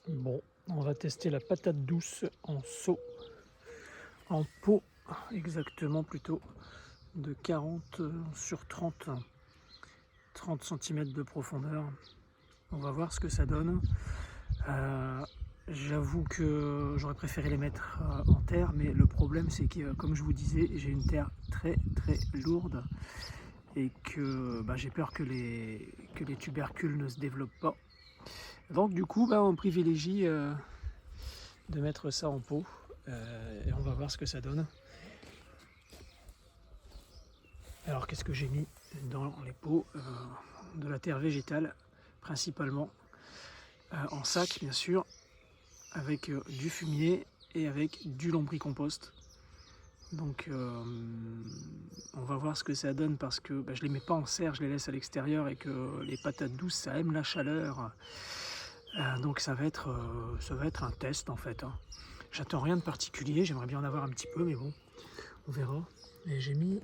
Bon, on va tester la patate douce en seau, en pot exactement plutôt, de 40 sur 30 cm de profondeur. On va voir ce que ça donne. J'avoue que j'aurais préféré les mettre en terre, mais le problème c'est que, comme je vous disais, j'ai une terre très lourde et que j'ai peur que les tubercules ne se développent pas. Donc du coup, on privilégie de mettre ça en pot et on va voir ce que ça donne. Alors qu'est-ce que j'ai mis dans les pots? De la terre végétale principalement, en sac bien sûr, avec du fumier et avec du lombricompost. Donc on va voir ce que ça donne parce que je les mets pas en serre, je les laisse à l'extérieur et que les patates douces ça aime la chaleur. Donc ça va être un test en fait, hein. J'attends rien de particulier, j'aimerais bien en avoir un petit peu mais bon, on verra. Et j'ai mis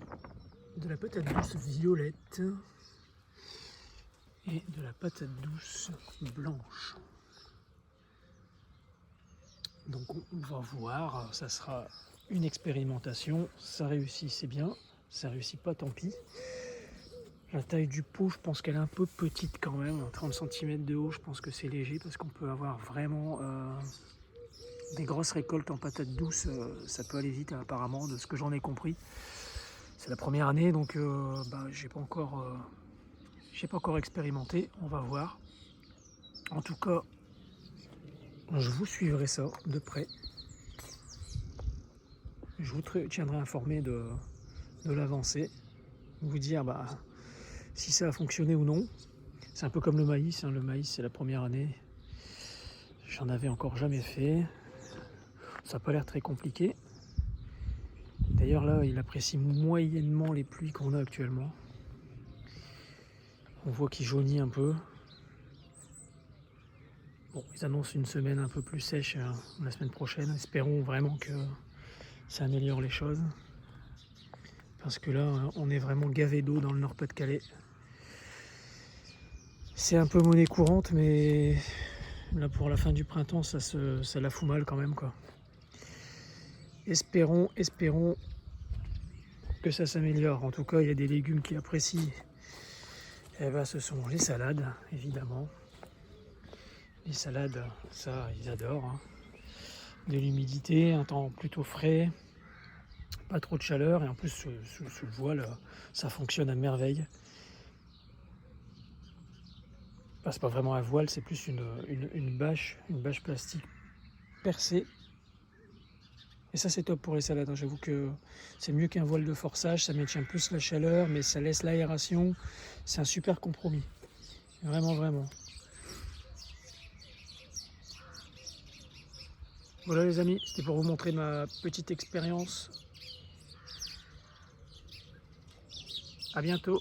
de la patate douce violette et de la patate douce blanche. Donc on va voir, ça sera une expérimentation, ça réussit c'est bien, ça réussit pas tant pis. La taille du pot, je pense qu'elle est un peu petite quand même, 30 cm de haut, je pense que c'est léger parce qu'on peut avoir vraiment des grosses récoltes en patates douces, ça peut aller vite apparemment, de ce que j'en ai compris. C'est la première année donc j'ai pas encore expérimenté, on va voir. En tout cas, je vous suivrai ça de près. Je vous tiendrai informé de l'avancée, vous dire si ça a fonctionné ou non. C'est un peu comme le maïs, hein. Le maïs c'est la première année, j'en avais encore jamais fait, ça n'a pas l'air très compliqué. D'ailleurs là il apprécie moyennement les pluies qu'on a actuellement, on voit qu'il jaunit un peu. Bon, ils annoncent une semaine un peu plus sèche la semaine prochaine, espérons vraiment que ça améliore les choses, parce que là on est vraiment gavé d'eau dans le Nord-Pas-de-Calais. C'est un peu monnaie courante, mais là pour la fin du printemps ça la fout mal quand même quoi. Espérons que ça s'améliore. En tout cas il y a des légumes qui apprécient, ce sont les salades évidemment. Les salades ça ils adorent, hein. De l'humidité, un temps plutôt frais, pas trop de chaleur et en plus sous le voile ça fonctionne à merveille. C'est pas vraiment un voile, c'est plus une bâche plastique percée. Et ça c'est top pour les salades, hein. J'avoue que c'est mieux qu'un voile de forçage, ça maintient plus la chaleur mais ça laisse l'aération, c'est un super compromis. Vraiment. Voilà les amis, c'était pour vous montrer ma petite expérience. À bientôt.